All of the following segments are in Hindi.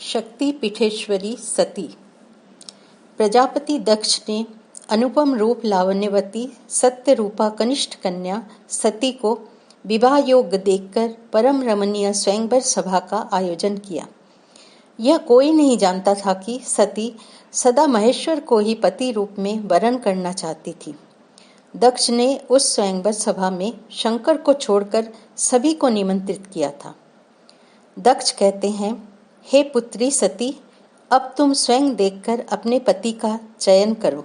शक्ति पीठेश्वरी सती। प्रजापति दक्ष ने अनुपम रूप लावण्यवती सत्य रूपा कनिष्ठ कन्या सती को विवाह योग्य देखकर परम रमणीय स्वयंवर सभा का आयोजन किया। यह कोई नहीं जानता था कि सती सदा महेश्वर को ही पति रूप में वरण करना चाहती थी। दक्ष ने उस स्वयंवर सभा में शंकर को छोड़कर सभी को निमंत्रित किया था। दक्ष कहते हैं, हे पुत्री सती, अब तुम स्वयं देखकर अपने पति का चयन करो।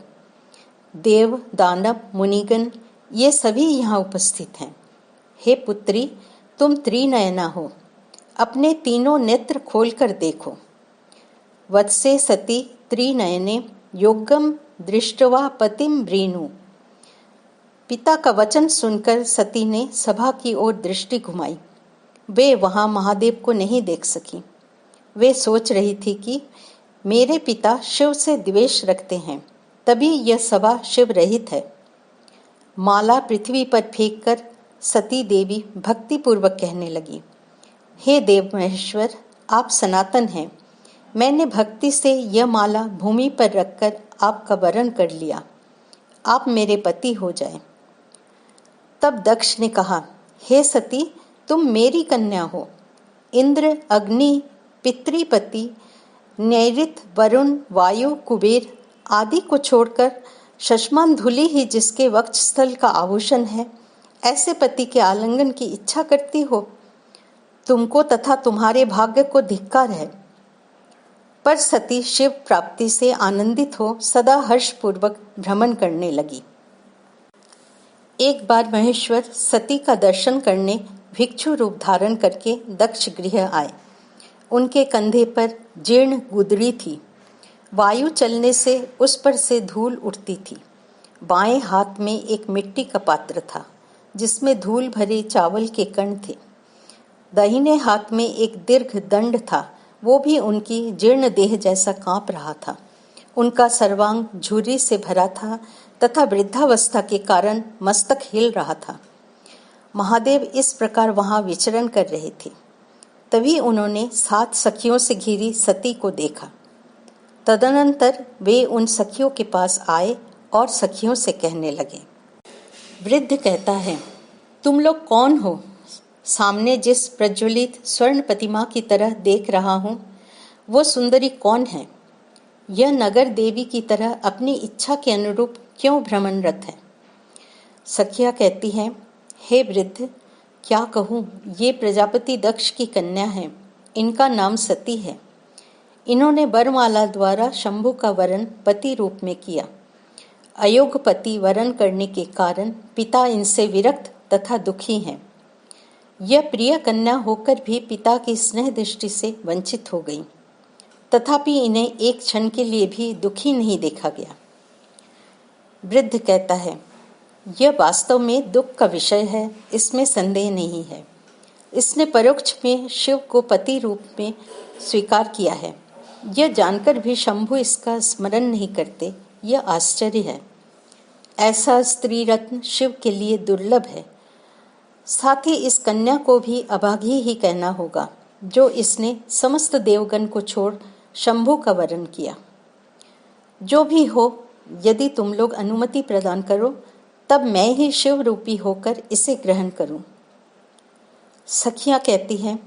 देव, दानव, मुनिगण ये सभी यहाँ उपस्थित हैं। हे पुत्री, तुम त्रिनयना हो, अपने तीनों नेत्र खोलकर देखो। वत्से सती त्रिनयने योगम दृष्ट्वा पतिम व्रीनु। पिता का वचन सुनकर सती ने सभा की ओर दृष्टि घुमाई। वे वहां महादेव को नहीं देख सकी। वे सोच रही थी कि मेरे पिता शिव से द्वेष रखते हैं, तभी यह सभा शिव रहित है। माला पृथ्वी पर फेंककर सती देवी भक्तिपूर्वक कहने लगी, हे देव महेश्वर, आप सनातन हैं। मैंने भक्ति से यह माला भूमि पर रखकर आपका वरण कर लिया। आप मेरे पति हो जाए। तब दक्ष ने कहा, हे सती, तुम मेरी कन्या हो। इंद्र, अग्नि, पितृपति, नैऋत, वरुण, वायु, कुबेर आदि को छोड़कर शशमान धूलि ही जिसके वक्षस्थल का आभूषण है, ऐसे पति के आलिंगन की इच्छा करती हो। तुमको तथा तुम्हारे भाग्य को धिक्कार है। पर सती शिव प्राप्ति से आनंदित हो सदा हर्षपूर्वक भ्रमण करने लगी। एक बार महेश्वर सती का दर्शन करने भिक्षु रूप धारण करके दक्ष गृह आए। उनके कंधे पर जीर्ण गुदड़ी थी। वायु चलने से उस पर से धूल उठती थी। बाएं हाथ में एक मिट्टी का पात्र था जिसमें धूल भरे चावल के कण थे। दाहिने हाथ में एक दीर्घ दंड था, वो भी उनकी जीर्ण देह जैसा कांप रहा था। उनका सर्वांग झुर्री से भरा था तथा वृद्धावस्था के कारण मस्तक हिल रहा था। महादेव इस प्रकार वहां विचरण कर रहे थे। तभी उन्होंने 7 सखियों से घिरी सती को देखा। तदनंतर वे उन सखियों के पास आए और सखियों से कहने लगे। वृद्ध कहता है, तुम लोग कौन हो? सामने जिस प्रज्वलित स्वर्ण प्रतिमा की तरह देख रहा हूं, वो सुंदरी कौन है? यह नगर देवी की तरह अपनी इच्छा के अनुरूप क्यों भ्रमणरत है? सखियां कहती हैं, हे वृद्ध, क्या कहूँ, ये प्रजापति दक्ष की कन्या है। इनका नाम सती है। इन्होंने वरमाला द्वारा शंभु का वरण पति रूप में किया। अयोग्य पति वरण करने के कारण पिता इनसे विरक्त तथा दुखी हैं। यह प्रिय कन्या होकर भी पिता की स्नेह दृष्टि से वंचित हो गई। तथापि इन्हें एक क्षण के लिए भी दुखी नहीं देखा गया। वृद्ध कहता है, यह वास्तव में दुख का विषय है, इसमें संदेह नहीं है। इसने परोक्ष में शिव को पति रूप में स्वीकार किया है। यह जानकर भी शंभु इसका स्मरण नहीं करते, यह आश्चर्य है। ऐसा स्त्री रत्न शिव के लिए दुर्लभ है। साथ ही इस कन्या को भी अभागी ही कहना होगा, जो इसने समस्त देवगण को छोड़ शंभु का वरण किया। जो भी हो, यदि तुम लोग अनुमति प्रदान करो, तब मैं ही शिव रूपी होकर इसे ग्रहण करूं। सखियां कहती हैं,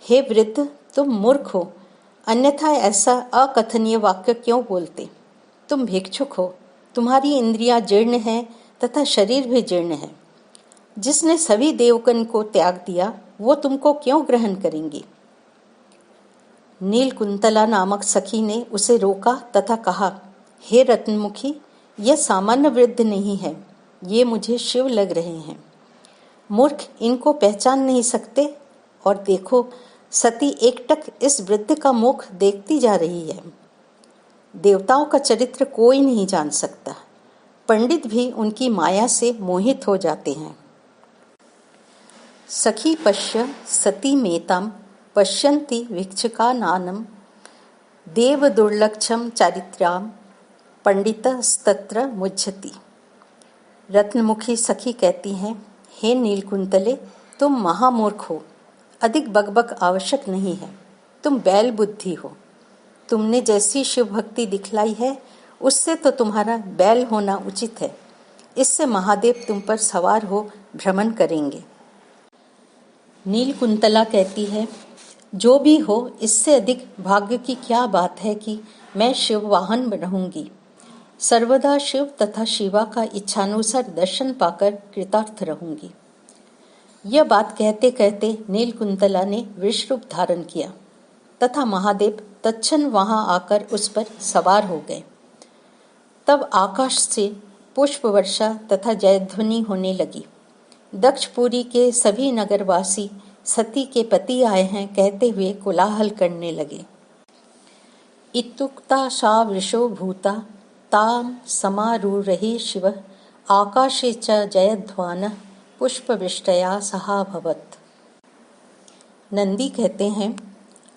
हे वृद्ध, तुम मूर्ख हो, अन्यथा ऐसा अकथनीय वाक्य क्यों बोलते? तुम भिक्षुक हो, तुम्हारी इंद्रियां जीर्ण हैं तथा शरीर भी जीर्ण है। जिसने सभी देवगण को त्याग दिया, वो तुमको क्यों ग्रहण करेंगी? नीलकुंतला नामक सखी ने उसे रोका तथा कहा, हे रत्नमुखी, यह सामान्य वृद्ध नहीं है, ये मुझे शिव लग रहे हैं। मूर्ख, इनको पहचान नहीं सकते? और देखो, सती एकटक इस वृद्ध का मुख देखती जा रही है। देवताओं का चरित्र कोई नहीं जान सकता। पंडित भी उनकी माया से मोहित हो जाते हैं। सखी पश्य सती मेताम पश्यन्ति वीक्षकानानं देव दुर्लक्षम चारित्र्याम पंडितस्तत्र मुह्यति। रत्नमुखी सखी कहती हैं, हे नीलकुंतले, तुम महामूर्ख हो। अधिक बकबक आवश्यक नहीं है। तुम बैल बुद्धि हो। तुमने जैसी शिव भक्ति दिखलाई है उससे तो तुम्हारा बैल होना उचित है। इससे महादेव तुम पर सवार हो भ्रमण करेंगे। नीलकुंतला कहती है, जो भी हो, इससे अधिक भाग्य की क्या बात है कि मैं शिव वाहन रहूंगी। सर्वदा शिव तथा शिवा का इच्छानुसार दर्शन पाकर कृतार्थ रहूंगी। यह बात कहते कहते नीलकुंतला ने वृषरूप धारण किया तथा महादेव तत्क्षण वहां आकर उस पर सवार हो गए। तब आकाश से पुष्प वर्षा तथा जयध्वनि होने लगी। दक्षपुरी के सभी नगरवासी सती के पति आए हैं कहते हुए कोलाहल करने लगे। इत्युक्ता सा वृषो भूता ताम समारूढ़ शिव आकाशे च जयध्वान पुष्पवृष्टया सहाभवत्। नंदी कहते हैं,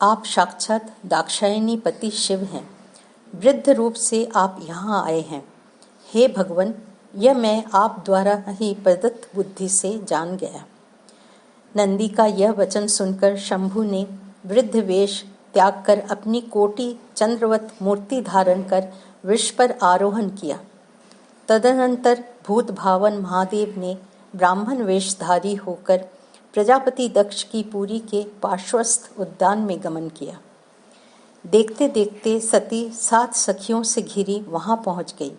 आप साक्षात दाक्षायणी पति शिव हैं। वृद्ध रूप से आप यहाँ आए हैं। हे भगवन, यह मैं आप द्वारा ही प्रदत्त बुद्धि से जान गया। नंदी का यह वचन सुनकर शंभु ने वृद्ध वेश त्याग कर अपनी कोटि चंद्रवत मूर्ति धारण कर वृष पर आरोहण किया। तदनंतर भूत भावन महादेव ने ब्राह्मण वेशधारी होकर प्रजापति दक्ष की पुरी के पार्श्वस्थ उद्यान में गमन किया। देखते देखते सती 7 सखियों से घिरी वहां पहुंच गई।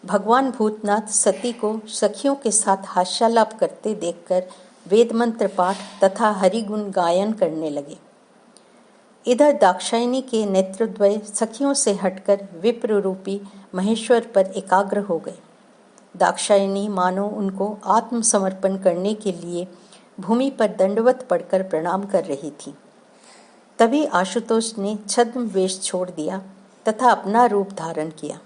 भगवान भूतनाथ सती को सखियों के साथ हास्यालाप करते देखकर वेद मंत्र पाठ तथा हरिगुण गायन करने लगे। इधर दाक्षायणी के नेत्रद्वय सखियों से हटकर विप्र रूपी महेश्वर पर एकाग्र हो गए। दाक्षायणी मानो उनको आत्मसमर्पण करने के लिए भूमि पर दंडवत पड़कर प्रणाम कर रही थी। तभी आशुतोष ने छद्म वेश छोड़ दिया तथा अपना रूप धारण किया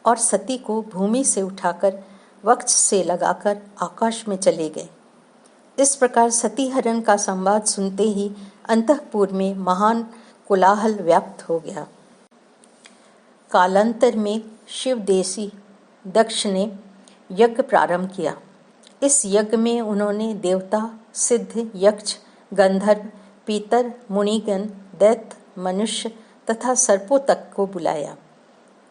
और सती को भूमि से उठाकर वक्ष से लगाकर आकाश में चले गए। इस प्रकार सती हरण का संवाद सुनते ही अंतःपुर में महान कोलाहल व्याप्त हो गया। कालांतर में शिवदेशी दक्ष ने यज्ञ प्रारंभ किया। इस यज्ञ में उन्होंने देवता, सिद्ध, यक्ष, गंधर्व, पीतर, मुनिगण, दैत्य, मनुष्य तथा सर्पों तक को बुलाया।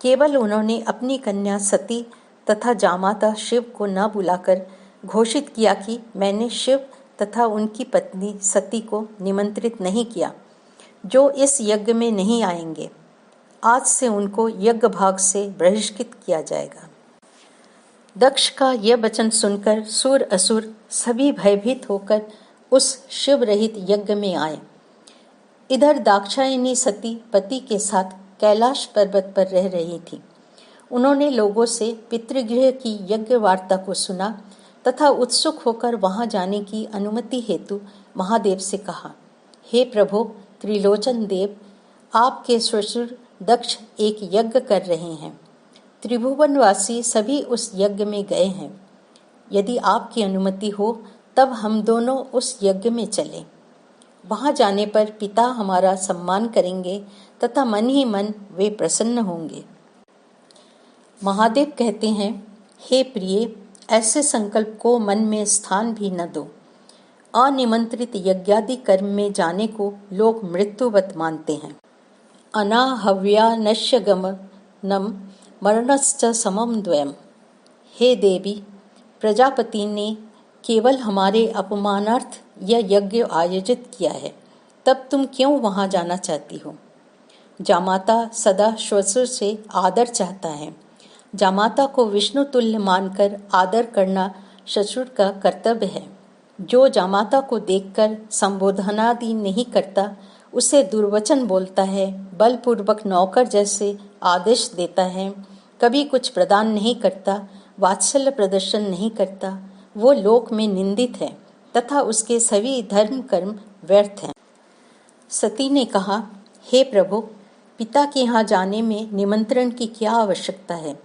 केवल उन्होंने अपनी कन्या सती तथा जामाता शिव को न बुलाकर घोषित किया कि मैंने शिव तथा उनकी पत्नी सती को निमंत्रित नहीं किया, जो इस यज्ञ में नहीं आएंगे। आज से उनको यज्ञ भाग से बहिष्कृत किया जाएगा। दक्ष का यह वचन सुनकर सुर असुर सभी भयभीत होकर उस शिव रहित यज्ञ में आए। इधर दाक्षायणी सती पति के साथ कैलाश पर्वत पर रह रही थी। उन्होंने लोगों से पितृगृह की यज्ञ वार्ता को सुना तथा उत्सुक होकर वहां जाने की अनुमति हेतु महादेव से कहा, हे प्रभु त्रिलोचन देव, आपके ससुर दक्ष एक यज्ञ कर रहे हैं। त्रिभुवनवासी सभी उस यज्ञ में गए हैं। यदि आपकी अनुमति हो तब हम दोनों उस यज्ञ में चलें। वहां जाने पर पिता हमारा सम्मान करेंगे तथा मन ही मन वे प्रसन्न होंगे। महादेव कहते हैं, हे प्रिय, ऐसे संकल्प को मन में स्थान भी न दो। अनिमंत्रित यज्ञादि कर्म में जाने को लोग मृत्युवत मानते हैं। अनाहव्या नश्य गमनम मरणश्च समम द्वयम्। हे देवी, प्रजापति ने केवल हमारे अपमानार्थ यह यज्ञ आयोजित किया है, तब तुम क्यों वहां जाना चाहती हो? जामाता सदा श्वसुर से आदर चाहता है। जामाता को विष्णु तुल्य मानकर आदर करना ससुर का कर्तव्य है। जो जामाता को देखकर संबोधनादि नहीं करता, उसे दुर्वचन बोलता है, बलपूर्वक नौकर जैसे आदेश देता है, कभी कुछ प्रदान नहीं करता, वात्सल्य प्रदर्शन नहीं करता, वो लोक में निंदित है तथा उसके सभी धर्म कर्म व्यर्थ हैं। सती ने कहा, हे प्रभु, पिता के यहाँ जाने में निमंत्रण की क्या आवश्यकता है?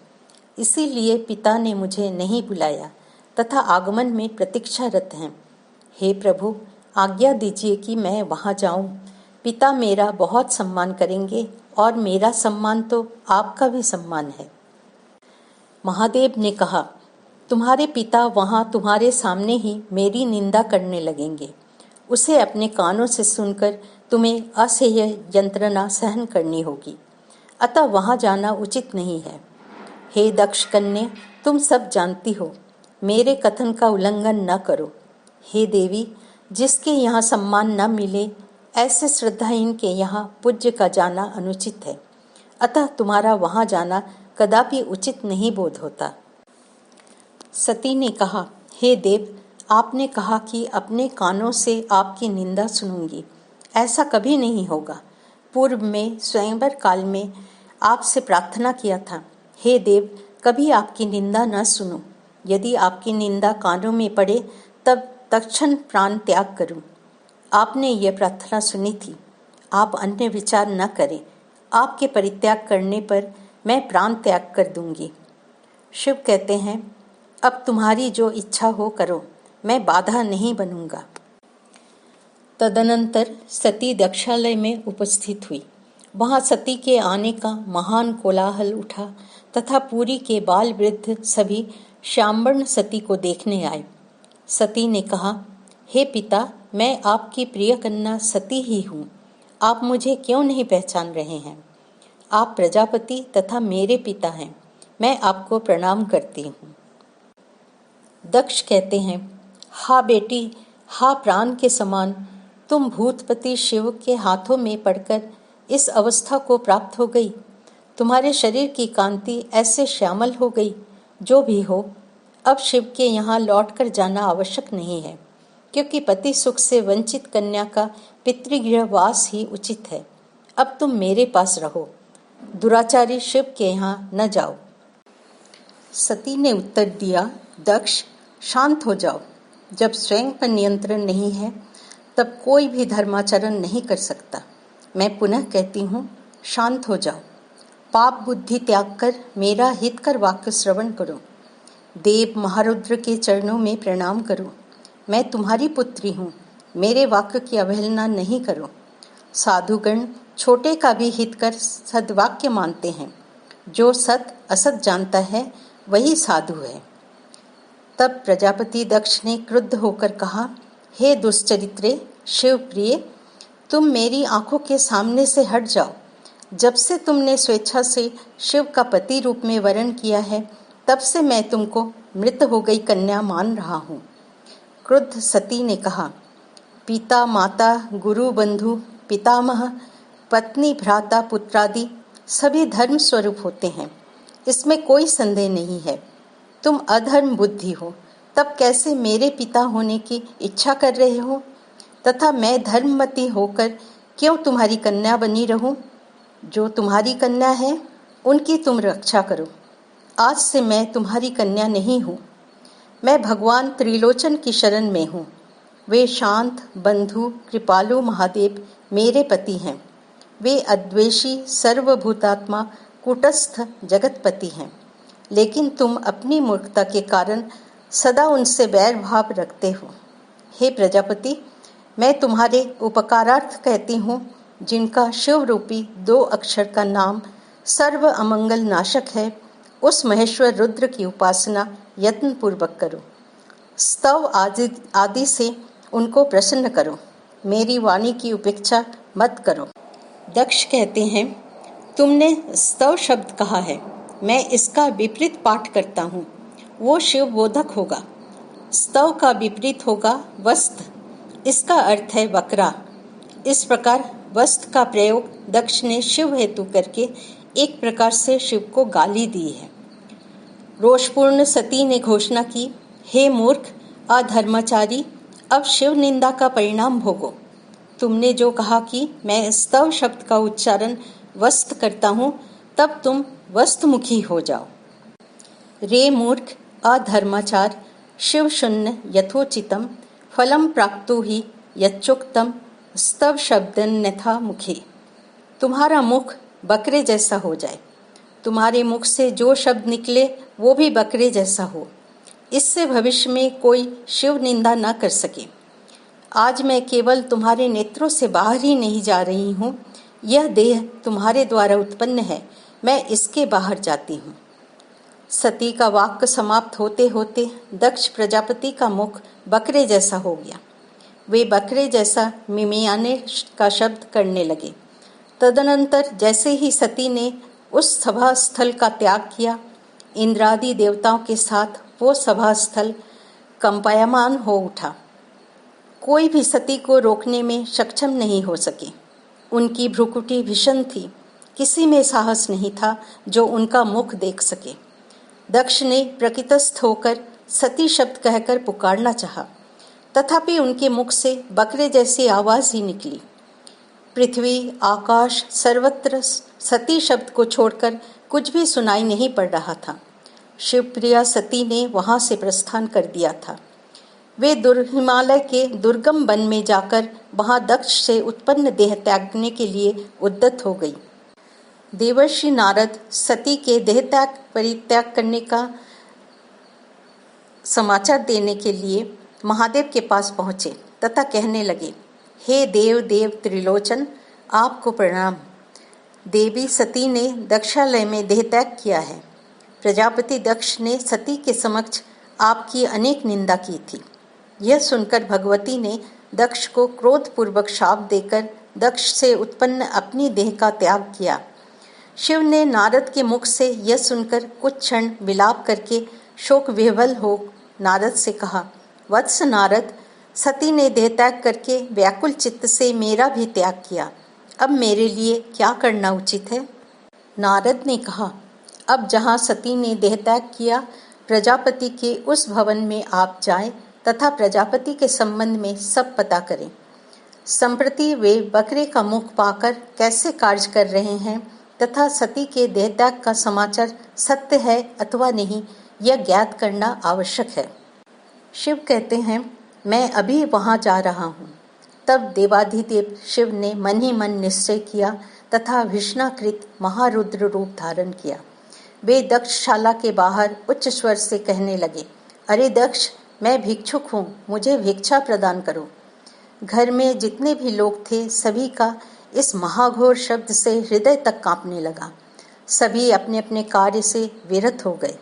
इसीलिए पिता ने मुझे नहीं बुलाया तथा आगमन में प्रतीक्षारत हैं। हे प्रभु, आज्ञा दीजिए कि मैं वहां जाऊं। पिता मेरा बहुत सम्मान करेंगे और मेरा सम्मान तो आपका भी सम्मान है। महादेव ने कहा, तुम्हारे पिता वहां तुम्हारे सामने ही मेरी निंदा करने लगेंगे। उसे अपने कानों से सुनकर तुम्हें असह्य यंत्रणा सहन करनी होगी, अतः वहाँ जाना उचित नहीं है। हे दक्ष कन्या, तुम सब जानती हो, मेरे कथन का उल्लंघन न करो। हे देवी, जिसके यहाँ सम्मान न मिले, ऐसे श्रद्धाहीन के यहाँ पूज्य का जाना अनुचित है, अतः तुम्हारा वहाँ जाना कदापि उचित नहीं बोध होता। सती ने कहा, हे देव, आपने कहा कि अपने कानों से आपकी निंदा सुनूंगी, ऐसा कभी नहीं होगा। पूर्व में स्वयंवर काल में आपसे प्रार्थना किया था, हे देव, कभी आपकी निंदा न सुनो। यदि आपकी निंदा कानों में पड़े तब तत्क्षण प्राण त्याग करूं। आपने यह प्रार्थना सुनी थी। आप अन्य विचार न करें। आपके परित्याग करने पर मैं प्राण त्याग कर दूंगी। शिव कहते हैं, अब तुम्हारी जो इच्छा हो करो, मैं बाधा नहीं बनूंगा। तदनंतर सती दक्षालय में उपस्थित हुई। वहां सती के आने का महान कोलाहल उठा तथा पुरी के बाल वृद्ध सभी श्यामवर्ण सती को देखने आए। सती ने कहा, हे पिता, मैं आपकी प्रिय कन्या सती ही हूँ। आप मुझे क्यों नहीं पहचान रहे हैं? आप प्रजापति तथा मेरे पिता हैं। मैं आपको प्रणाम करती हूँ। दक्ष कहते हैं, हा बेटी, हा प्राण के समान, तुम भूतपति शिव के हाथों में पड़कर इस अवस्था को प्राप्त हो गई। तुम्हारे शरीर की कांति ऐसे श्यामल हो गई। जो भी हो, अब शिव के यहाँ लौटकर जाना आवश्यक नहीं है, क्योंकि पति सुख से वंचित कन्या का पितृगृह वास ही उचित है। अब तुम मेरे पास रहो, दुराचारी शिव के यहाँ न जाओ। सती ने उत्तर दिया, दक्ष, शांत हो जाओ। जब स्वयं पर नियंत्रण नहीं है, तब कोई भी धर्माचरण नहीं कर सकता। मैं पुनः कहती हूँ, शांत हो जाओ। पाप बुद्धि त्याग कर मेरा हितकर वाक्य श्रवण करो। देव महारुद्र के चरणों में प्रणाम करो। मैं तुम्हारी पुत्री हूँ, मेरे वाक्य की अवहेलना नहीं करो। साधुगण छोटे का भी हित कर सद्वाक्य मानते हैं। जो सत असत जानता है, वही साधु है। तब प्रजापति दक्ष ने क्रुद्ध होकर कहा, हे दुष्चरित्रे, शिव प्रिय, तुम मेरी आंखों के सामने से हट जाओ। जब से तुमने स्वेच्छा से शिव का पति रूप में वरण किया है, तब से मैं तुमको मृत हो गई कन्या मान रहा हूँ। क्रुद्ध सती ने कहा, पिता माता गुरु बंधु पितामह पत्नी भ्राता पुत्रादि सभी धर्म स्वरूप होते हैं, इसमें कोई संदेह नहीं है। तुम अधर्म बुद्धि हो, तब कैसे मेरे पिता होने की इच्छा कर रहे हो? तथा मैं धर्मवती होकर क्यों तुम्हारी कन्या बनी रहूं? जो तुम्हारी कन्या है, उनकी तुम रक्षा करो। आज से मैं तुम्हारी कन्या नहीं हूँ। मैं भगवान त्रिलोचन की शरण में हूँ। वे शांत बंधु कृपालु महादेव मेरे पति हैं। वे अद्वेषी सर्वभूतात्मा कूटस्थ जगतपति हैं। लेकिन तुम अपनी मूर्खता के कारण सदा उनसे बैर भाव रखते हो। हे प्रजापति, मैं तुम्हारे उपकारार्थ कहती हूँ, जिनका शिव रूपी 2 अक्षर का नाम सर्व अमंगल नाशक है, उस महेश्वर रुद्र की उपासना यत्न पूर्वक करो। स्तव आदि से उनको प्रसन्न करो। मेरी वाणी की उपेक्षा मत करो। दक्ष कहते हैं, तुमने स्तव शब्द कहा है, मैं इसका विपरीत पाठ करता हूँ। वो शिव बोधक होगा। स्तव का विपरीत होगा वस्त। इसका अर्थ है वक्रा। इस प्रकार वस्त का प्रयोग दक्ष ने शिव हेतु करके एक प्रकार से शिव को गाली दी है। रोषपूर्ण सती ने घोषणा की, हे मूर्ख अधर्माचारी, अब शिव निंदा का परिणाम भोगो। तुमने जो कहा कि मैं स्तव शब्द का उच्चारण वस्त करता हूँ, तब तुम वस्तमुखी हो जाओ। रे मूर्ख अधर्माचार, शिव शून्य यथोचितम फलम प्राप्तु ही यच्चोक्तम स्तव शब्दन्यथा मुखे। तुम्हारा मुख बकरे जैसा हो जाए। तुम्हारे मुख से जो शब्द निकले वो भी बकरे जैसा हो। इससे भविष्य में कोई शिव निंदा न कर सके। आज मैं केवल तुम्हारे नेत्रों से बाहर ही नहीं जा रही हूँ। यह देह तुम्हारे द्वारा उत्पन्न है, मैं इसके बाहर जाती हूँ। सती का वाक्य समाप्त होते होते दक्ष प्रजापति का मुख बकरे जैसा हो गया। वे बकरे जैसा मिमियाने का शब्द करने लगे। तदनंतर जैसे ही सती ने उस सभा स्थल का त्याग किया, इंद्रादि देवताओं के साथ वो सभा स्थल कंपायमान हो उठा। कोई भी सती को रोकने में सक्षम नहीं हो सके। उनकी भ्रुकुटी भीषण थी, किसी में साहस नहीं था जो उनका मुख देख सके। दक्ष ने प्रकृतस्थ होकर सती शब्द कहकर पुकारना चाहा, तथापि उनके मुख से बकरे जैसी आवाज ही निकली। पृथ्वी, आकाश, सर्वत्र सती शब्द को छोड़कर कुछ भी सुनाई नहीं पड़ रहा था। शिवप्रिया सती ने वहां से प्रस्थान कर दिया था। वे हिमालय के दुर्गम वन में जाकर वहां दक्ष से उत्पन्न देह त्यागने के लिए उद्यत हो गई। देवर्षि नारद सती के देह त्याग परित्याग करने का समाचार देने के लिए महादेव के पास पहुंचे तथा कहने लगे, हे देव देव त्रिलोचन, आपको प्रणाम। देवी सती ने दक्षालय में देह त्याग किया है। प्रजापति दक्ष ने सती के समक्ष आपकी अनेक निंदा की थी। यह सुनकर भगवती ने दक्ष को क्रोधपूर्वक शाप देकर दक्ष से उत्पन्न अपनी देह का त्याग किया। शिव ने नारद के मुख से यह सुनकर कुछ क्षण विलाप करके शोक विह्वल हो नारद से कहा, वत्स नारद, सती ने देह त्याग करके व्याकुल चित्त से मेरा भी त्याग किया। अब मेरे लिए क्या करना उचित है? नारद ने कहा, अब जहाँ सती ने देह त्याग किया, प्रजापति के उस भवन में आप जाएं तथा प्रजापति के संबंध में सब पता करें। संप्रति वे बकरे का मुख पाकर कैसे कार्य कर रहे हैं तथा सती के देह त्याग का समाचार सत्य है अथवा नहीं, यह ज्ञात करना आवश्यक है। शिव कहते हैं, मैं अभी वहां जा रहा हूँ। तब देवाधिदेव शिव ने मन ही मन निश्चय किया तथा विष्णाकृत महारुद्र रूप धारण किया। वे दक्षशाला के बाहर उच्च स्वर से कहने लगे, अरे दक्ष, मैं भिक्षुक हूँ, मुझे भिक्षा प्रदान करो। घर में जितने भी लोग थे सभी का इस महाघोर शब्द से हृदय तक कांपने लगा। सभी अपने अपने कार्य से विरत हो गए।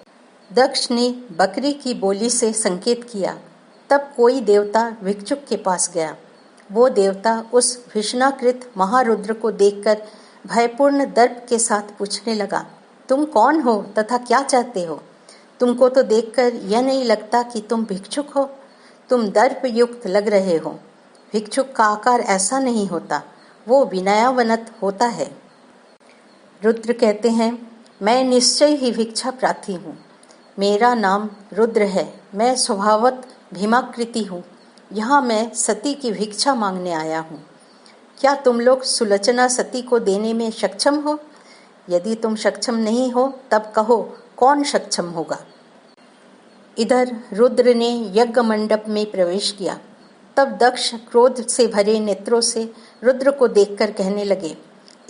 दक्ष ने बकरी की बोली से संकेत किया। तब कोई देवता भिक्षुक के पास गया। वो देवता उस विष्णाकृत महारुद्र को देखकर भयपूर्ण दर्प के साथ पूछने लगा, तुम कौन हो तथा क्या चाहते हो? तुमको तो देखकर यह नहीं लगता कि तुम भिक्षुक हो। तुम दर्प युक्त लग रहे हो। भिक्षुक का आकार ऐसा नहीं होता, वो विनयावनत होता है। रुद्र कहते हैं, मैं निश्चय ही भिक्षा प्रार्थी हूँ। मेरा नाम रुद्र है। मैं स्वभावत भीमाकृति हूँ। यहाँ मैं सती की भिक्षा मांगने आया हूँ। क्या तुम लोग सुलोचना सती को देने में सक्षम हो? यदि तुम सक्षम नहीं हो तब कहो, कौन सक्षम होगा? इधर रुद्र ने यज्ञ मंडप में प्रवेश किया। तब दक्ष क्रोध से भरे नेत्रों से रुद्र को देखकर कहने लगे,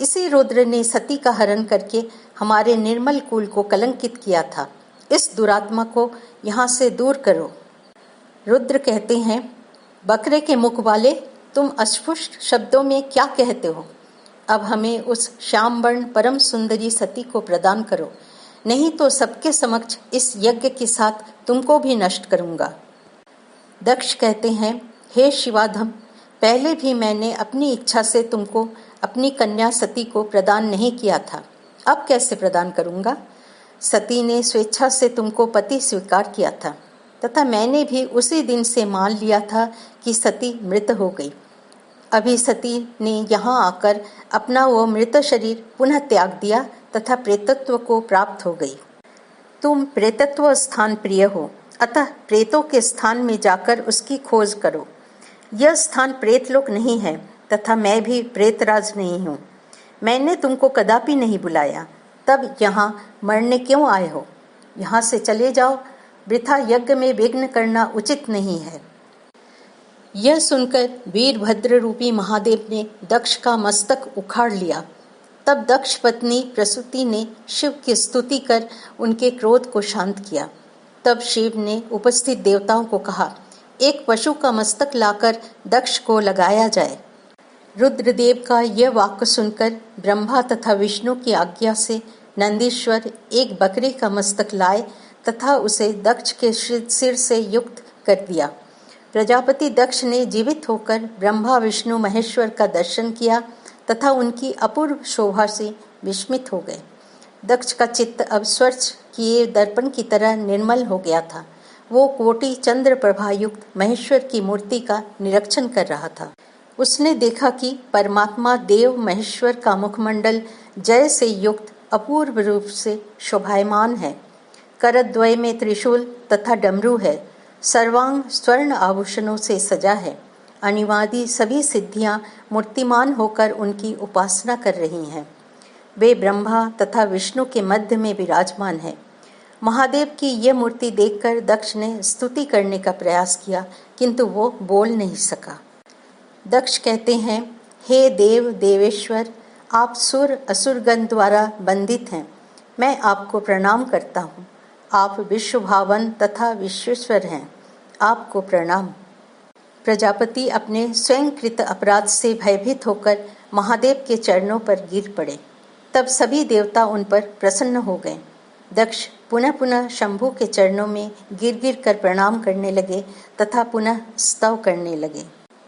इसी रुद्र ने सती का हरण करके हमारे निर्मल कुल को कलंकित किया था। इस दुरात्मा को यहाँ से दूर करो। रुद्र कहते हैं, बकरे के मुख वाले, तुम अस्पष्ट शब्दों में क्या कहते हो? अब हमें उस श्याम वर्ण परम सुंदरी सती को प्रदान करो, नहीं तो सबके समक्ष इस यज्ञ के साथ तुमको भी नष्ट करूंगा। दक्ष कहते हैं, हे शिवाधम, पहले भी मैंने अपनी इच्छा से तुमको अपनी कन्या सती को प्रदान नहीं किया था, अब कैसे प्रदान करूंगा? सती ने स्वेच्छा से तुमको पति स्वीकार किया था तथा मैंने भी उसी दिन से मान लिया था कि सती मृत हो गई। अभी सती ने यहाँ आकर अपना वो मृत शरीर पुनः त्याग दिया तथा प्रेतत्व को प्राप्त हो गई। तुम प्रेतत्व स्थान प्रिय हो, अतः प्रेतों के स्थान में जाकर उसकी खोज करो। यह स्थान प्रेतलोक नहीं है तथा मैं भी प्रेतराज नहीं हूँ। मैंने तुमको कदापि नहीं बुलाया, तब यहाँ मरने क्यों आए हो? यहाँ से चले जाओ, वृथा यज्ञ में विघ्न करना उचित नहीं है। यह सुनकर वीरभद्र रूपी महादेव ने दक्ष का मस्तक उखाड़ लिया। तब दक्ष पत्नी प्रसूति ने शिव की स्तुति कर उनके क्रोध को शांत किया। तब शिव ने उपस्थित देवताओं को कहा, एक पशु का मस्तक लाकर दक्ष को लगाया जाए। रुद्रदेव का यह वाक्य सुनकर ब्रह्मा तथा विष्णु की आज्ञा से नंदीश्वर एक बकरी का मस्तक लाए तथा उसे दक्ष के सिर से युक्त कर दिया। प्रजापति दक्ष ने जीवित होकर ब्रह्मा विष्णु महेश्वर का दर्शन किया तथा उनकी अपूर्व शोभा से विस्मित हो गए। दक्ष का चित्त अब स्वच्छ किए दर्पण की तरह निर्मल हो गया था। वो कोटि चंद्र प्रभा युक्त महेश्वर की मूर्ति का निरीक्षण कर रहा था। उसने देखा कि परमात्मा देव महेश्वर का मुखमंडल जय से युक्त अपूर्व रूप से शोभायमान है। करद्वय में त्रिशूल तथा डमरू है। सर्वांग स्वर्ण आभूषणों से सजा है। अनिवादी सभी सिद्धियां मूर्तिमान होकर उनकी उपासना कर रही हैं। वे ब्रह्मा तथा विष्णु के मध्य में विराजमान है। महादेव की यह मूर्ति देखकर दक्ष ने स्तुति करने का प्रयास किया, किंतु वो बोल नहीं सका। दक्ष कहते हैं, हे देव देवेश्वर, आप सुर असुरगण द्वारा बंदित हैं। मैं आपको प्रणाम करता हूँ। आप विश्वभावन तथा विश्वेश्वर हैं। आपको प्रणाम। प्रजापति अपने स्वयंकृत अपराध से भयभीत होकर महादेव के चरणों पर गिर पड़े। तब सभी देवता उन पर प्रसन्न हो गए। दक्ष पुनः पुनः शंभु के चरणों में गिर गिर कर प्रणाम करने लगे तथा पुनः स्तव करने लगे।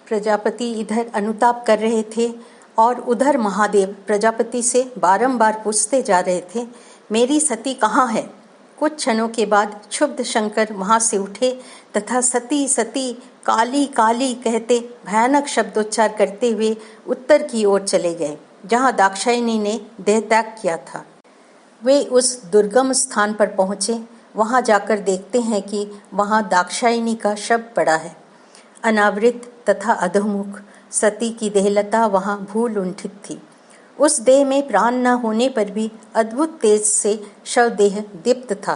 प्रजापति इधर अनुताप कर रहे थे और उधर महादेव प्रजापति से बारंबार पूछते जा रहे थे, मेरी सती कहाँ है? कुछ क्षणों के बाद क्षुब्ध शंकर वहां से उठे तथा सती सती काली काली कहते भयानक शब्दोच्चार करते हुए उत्तर की ओर चले गए, जहां दाक्षायणी ने देहत्याग किया था। वे उस दुर्गम स्थान पर पहुंचे। वहां जाकर देखते हैं कि वहां दाक्षायणी का शव पड़ा है। अनावृत तथा अधोमुख सती की देहलता वहां भूल लुंठित थी। उस देह में प्राण न होने पर भी अद्भुत तेज से शवदेह दीप्त था।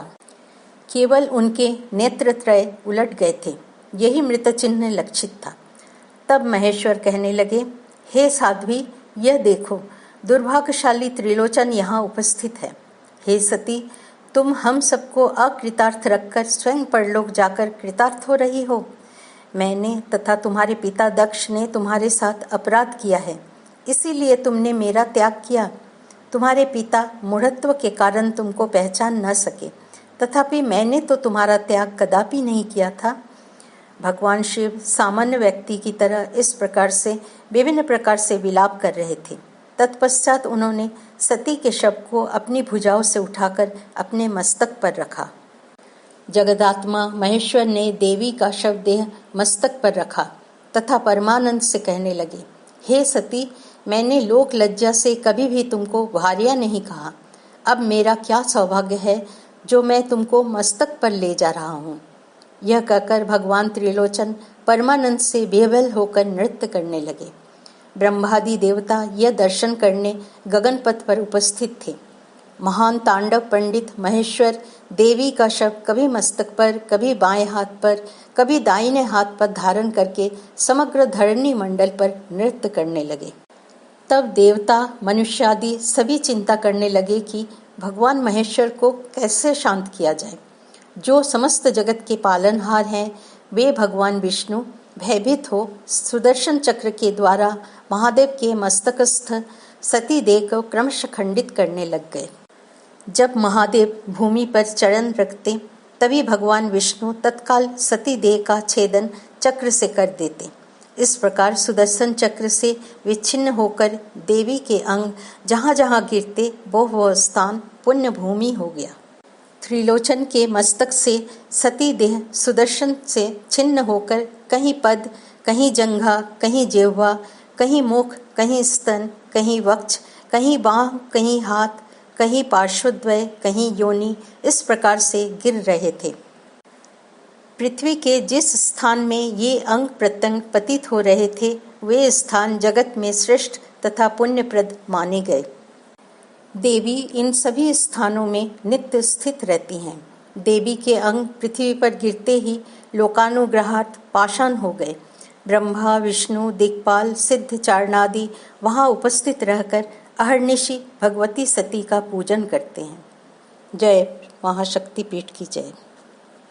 केवल उनके नेत्रत्रय उलट गए थे। यही मृत चिन्ह लक्षित था। तब महेश्वर कहने लगे, हे साध्वी, यह देखो, दुर्भाग्यशाली त्रिलोचन यहाँ उपस्थित है। हे सती, तुम हम सबको अकृतार्थ रखकर स्वयं परलोक जाकर कृतार्थ हो रही हो। मैंने तथा तुम्हारे पिता दक्ष ने तुम्हारे साथ अपराध किया है, इसीलिए तुमने मेरा त्याग किया। तुम्हारे पिता मूढ़त्व के कारण तुमको पहचान न सके, तथापि मैंने तो तुम्हारा त्याग कदापि नहीं किया था। भगवान शिव सामान्य व्यक्ति की तरह इस प्रकार से विभिन्न प्रकार से विलाप कर रहे थे। तत्पश्चात उन्होंने सती के शव को अपनी भुजाओं से उठाकर अपने मस्तक पर रखा। जगदात्मा महेश्वर ने देवी का शवदेह मस्तक पर रखा तथा परमानंद से कहने लगे, हे सती, मैंने लोक लज्जा से कभी भी तुमको भार्या नहीं कहा। अब मेरा क्या सौभाग्य है जो मैं तुमको मस्तक पर ले जा रहा हूँ। यह कहकर भगवान त्रिलोचन परमानंद से बेबल होकर नृत्य करने लगे। ब्रह्मादि देवता यह दर्शन करने गगनपथ पर उपस्थित थे। महान तांडव पंडित महेश्वर देवी का शव कभी मस्तक पर, कभी बाएं हाथ पर, कभी दाहिने हाथ पर धारण करके समग्र धरणी मंडल पर नृत्य करने लगे। तब देवता मनुष्यादि सभी चिंता करने लगे कि भगवान महेश्वर को कैसे शांत किया जाए। जो समस्त जगत के पालनहार हैं, वे भगवान विष्णु भयभीत हो सुदर्शन चक्र के द्वारा महादेव के मस्तकस्थ सती देह को क्रमशः खंडित करने लग गए। जब महादेव भूमि पर चरण रखते, तभी भगवान विष्णु तत्काल सती देह का छेदन चक्र से कर देते। इस प्रकार सुदर्शन चक्र से विच्छिन्न होकर देवी के अंग जहाँ जहाँ गिरते वो स्थान पुण्य भूमि हो गया। त्रिलोचन के मस्तक से सती देह सुदर्शन से छिन्न होकर कहीं पद, कहीं जंघा, कहीं जिह्वा, कहीं मुख, कहीं स्तन, कहीं वक्ष, कहीं बाँह, कहीं हाथ, कहीं पार्श्वद्वय, कहीं योनि, इस प्रकार से गिर रहे थे। पृथ्वी के जिस स्थान में ये अंग प्रत्यंग पतित हो रहे थे, वे स्थान जगत में श्रेष्ठ तथा पुण्यप्रद माने गए। देवी इन सभी स्थानों में नित्य स्थित रहती हैं। देवी के अंग पृथ्वी पर गिरते ही लोकानुग्रहार्थ पाषाण हो गए। ब्रह्मा, विष्णु, दिक्पाल, सिद्ध चारणादि वहाँ उपस्थित रहकर अहर्निशि भगवती सती का पूजन करते हैं। जय महाशक्ति पीठ की जय।